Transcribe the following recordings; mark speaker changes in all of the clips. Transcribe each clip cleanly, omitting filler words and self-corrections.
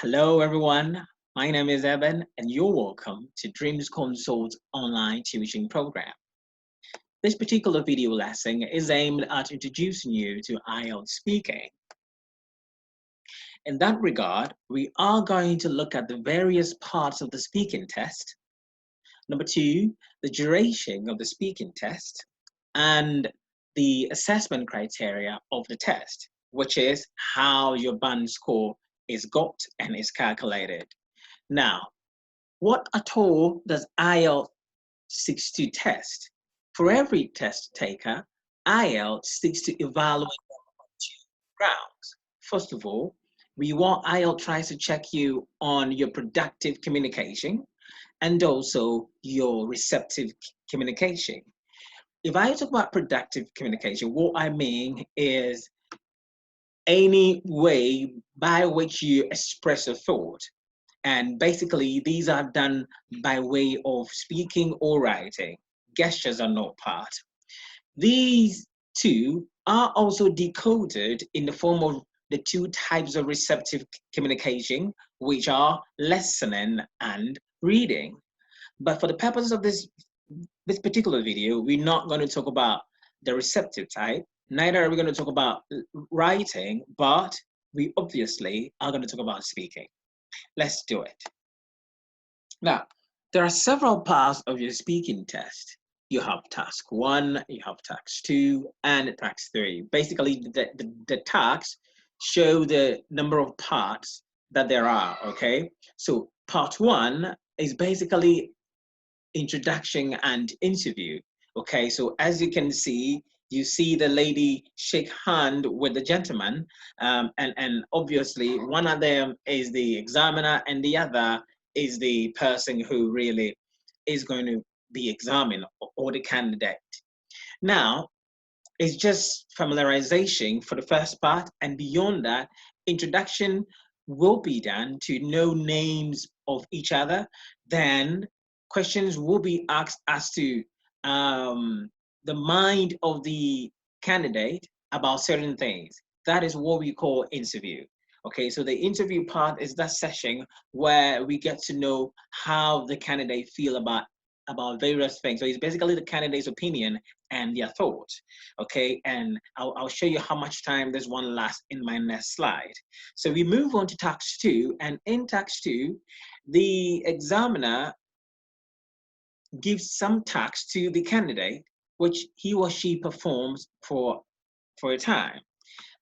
Speaker 1: Hello, everyone. My name is Evan, and you're welcome to Dreams Consult's online tuition program. This particular video lesson is aimed at introducing you to IELTS speaking. In that regard, we are going to look at the various parts of the speaking test. Number two, the duration of the speaking test, and the assessment criteria of the test, which is how your band score is got and is calculated. Now, what at all does IELTS seeks to test? For every test taker, IELTS seeks to evaluate on two grounds. First of all, IELTS tries to check you on your productive communication and also your receptive communication. If I talk about productive communication, what I mean is any way by which you express a thought. And basically, these are done by way of speaking or writing. Gestures are not part. These two are also decoded in the form of the two types of receptive communication, which are listening and reading. But for the purposes of this particular video, we're not going to talk about the receptive type, neither are we going to talk about writing, but we obviously are going to talk about speaking. Let's do it. Now, there are several parts of your speaking test. You have task 1, you have task 2, and task 3. Basically, the tasks show the number of parts that there are, okay? So part 1 is basically introduction and interview, okay? So as you can see, you see the lady shake hand with the gentleman, and obviously one of them is the examiner and the other is the person who really is going to be examined, or the candidate. Now, it's just familiarization for the first part, and beyond that, introduction will be done to know names of each other. Then questions will be asked as to the mind of the candidate about certain things. That is what we call interview. Okay, so the interview part is that session where we get to know how the candidate feel about various things. So it's basically the candidate's opinion and their thoughts. Okay, and I'll show you how much time this one lasts in my next slide. So we move on to task 2, and in task 2, the examiner gives some tasks to the candidate, which he or she performs for a time.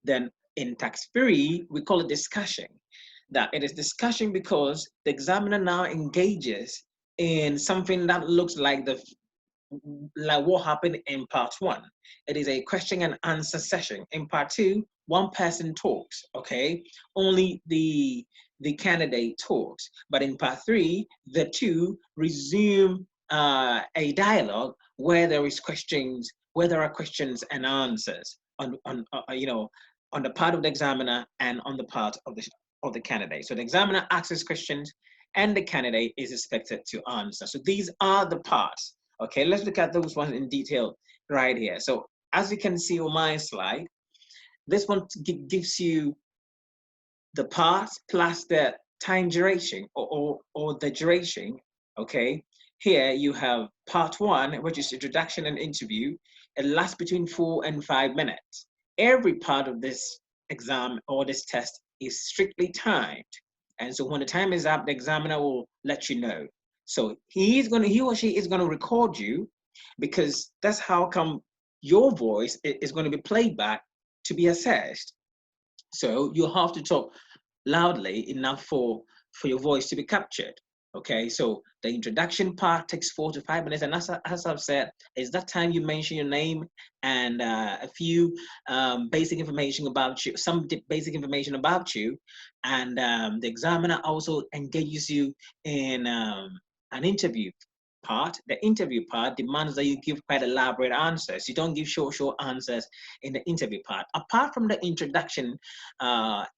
Speaker 1: Then in task 3, we call it discussion. That it is discussion because the examiner now engages in something that looks like what happened in part 1. It is a question and answer session. In part 2, one person talks, okay? Only the candidate talks. But in part 3, the two resume a dialogue where there are questions and answers on the part of the examiner and on the part of the candidate. So the examiner asks questions and the candidate is expected to answer. So these are the parts. Okay, let's look at those ones in detail right here. So as you can see on my slide, this one gives you the parts plus the time duration or the duration. Okay, here you have part 1, which is introduction and interview. It lasts between 4 and 5 minutes. Every part of this exam or this test is strictly timed. And so when the time is up, the examiner will let you know. So he or she is going to record you, because that's how come your voice is going to be played back to be assessed. So you have to talk loudly enough for your voice to be captured. Okay, so the introduction part takes 4 to 5 minutes, and as I've said, is that time you mention your name and a few basic information about you, and the examiner also engages you in an interview part. The interview part demands that you give quite elaborate answers. You don't give short answers in the interview part. Apart from the introduction,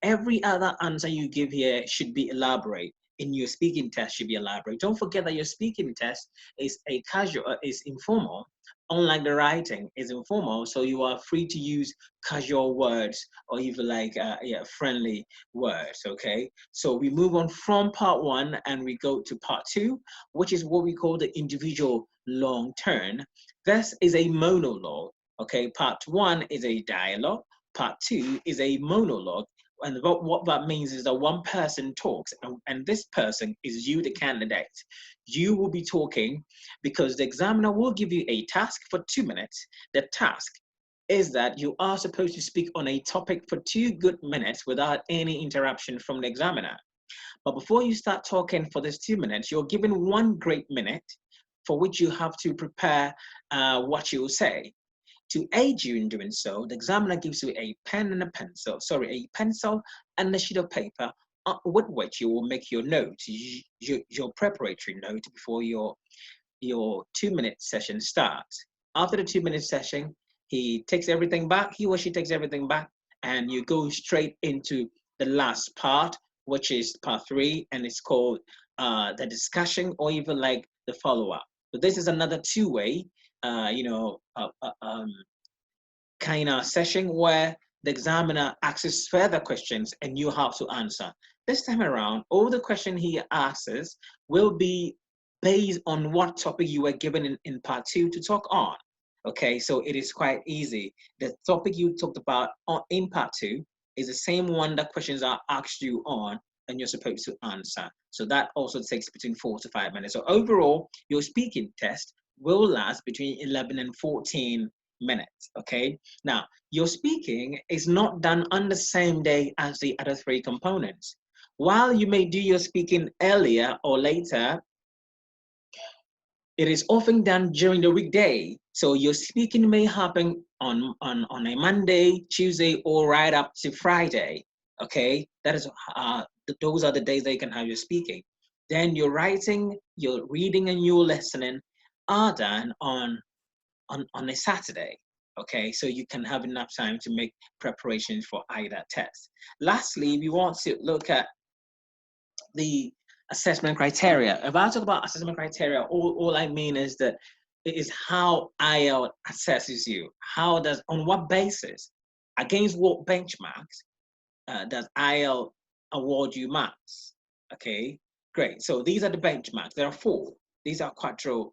Speaker 1: every other answer you give here should be elaborate. in your speaking test should be elaborate. Don't forget that your speaking test is a casual, is informal. Unlike the writing, is informal, so you are free to use casual words or even like yeah, friendly words. Okay, so we move on from part one and we go to part two, which is what we call the individual long turn. This is a monologue. Okay, part one is a dialogue. Part two is a monologue. And what that means is that one person talks, and this person is you, the candidate. You will be talking because the examiner will give you a task for 2 minutes. The task is that you are supposed to speak on a topic for 2 good minutes without any interruption from the examiner. But before you start talking for this 2 minutes, you're given 1 great minute for which you have to prepare what you will say. To aid you in doing so, the examiner gives you a pen and a pencil, a pencil and a sheet of paper with which you will make your notes, your preparatory note before your 2-minute session starts. After the 2-minute session, he or she takes everything back, and you go straight into the last part, which is part 3, and it's called the discussion or even like the follow-up. So this is another two-way, kind of session where the examiner asks further questions and you have to answer. This time around, all the questions he asks will be based on what topic you were given in part 2 to talk on. Okay, so it is quite easy. The topic you talked about in part 2 is the same one that questions are asked you on and you're supposed to answer. So that also takes between 4 to 5 minutes. So overall, your speaking test will last between 11 and 14 minutes. Okay, now your speaking is not done on the same day as the other 3 components. While you may do your speaking earlier or later, it is often done during the weekday. So your speaking may happen on a Monday, Tuesday, or right up to Friday. Okay, that is those are the days that you can have your speaking. Then your writing, your reading, and your listening are done on a Saturday. Okay, so you can have enough time to make preparations for either test. Lastly, we want to look at the assessment criteria. If I talk about assessment criteria, all I mean is that it is how IELTS assesses you. On what basis, against what benchmarks does IELTS award you marks? Okay, great. So these are the benchmarks. There are 4. These are quattro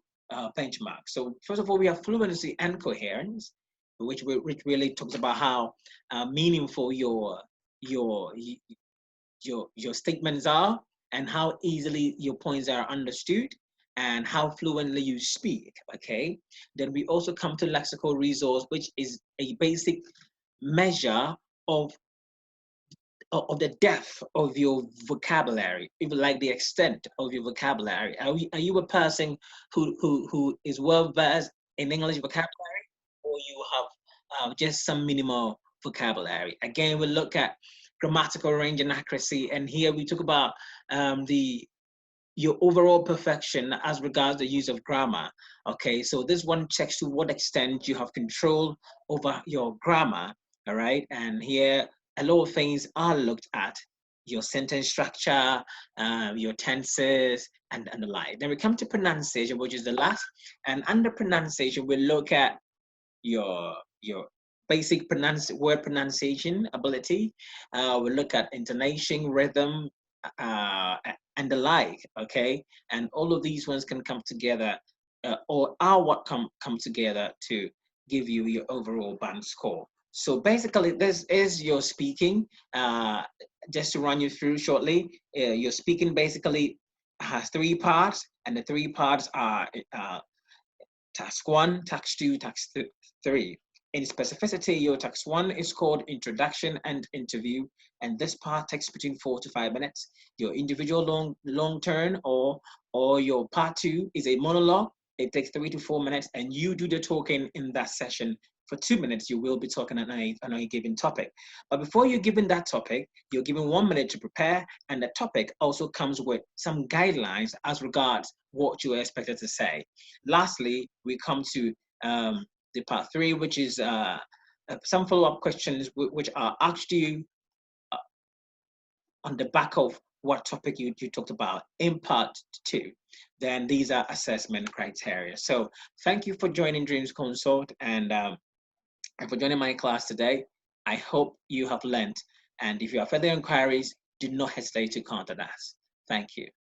Speaker 1: benchmarks. So first of all, we have fluency and coherence, which really talks about how meaningful your statements are and how easily your points are understood and how fluently you speak. Okay, then we also come to lexical resource, which is a basic measure of the depth of your vocabulary, even like the extent of your vocabulary. Are you a person who is well versed in English vocabulary, or you have just some minimal vocabulary? Again, we look at grammatical range and accuracy, and here we talk about your overall perfection as regards the use of grammar. Okay, so this one checks to what extent you have control over your grammar. All right, and here a lot of things are looked at: your sentence structure, your tenses, and the like. Then we come to pronunciation, which is the last. And under pronunciation, we look at your basic word pronunciation ability. We look at intonation, rhythm, and the like. Okay, and all of these ones can come together, or are what come together to give you your overall band score. So basically, this is your speaking. Just to run you through shortly, your speaking basically has 3 parts, and the 3 parts are task 1, task 2, task 3. In specificity, your task 1 is called introduction and interview, and this part takes between 4 to 5 minutes. Your individual long turn or your part 2 is a monologue. It takes 3 to 4 minutes, and you do the talking in that session. For 2 minutes, you will be talking on a given topic. But before you're given that topic, you're given 1 minute to prepare, and the topic also comes with some guidelines as regards what you are expected to say. Lastly, we come to the part 3, which is some follow-up questions which are asked you on the back of what topic you talked about in part 2, then these are assessment criteria. So thank you for joining Dreams Consult and for joining my class today. I hope you have learned. And if you have further inquiries, do not hesitate to contact us. Thank you.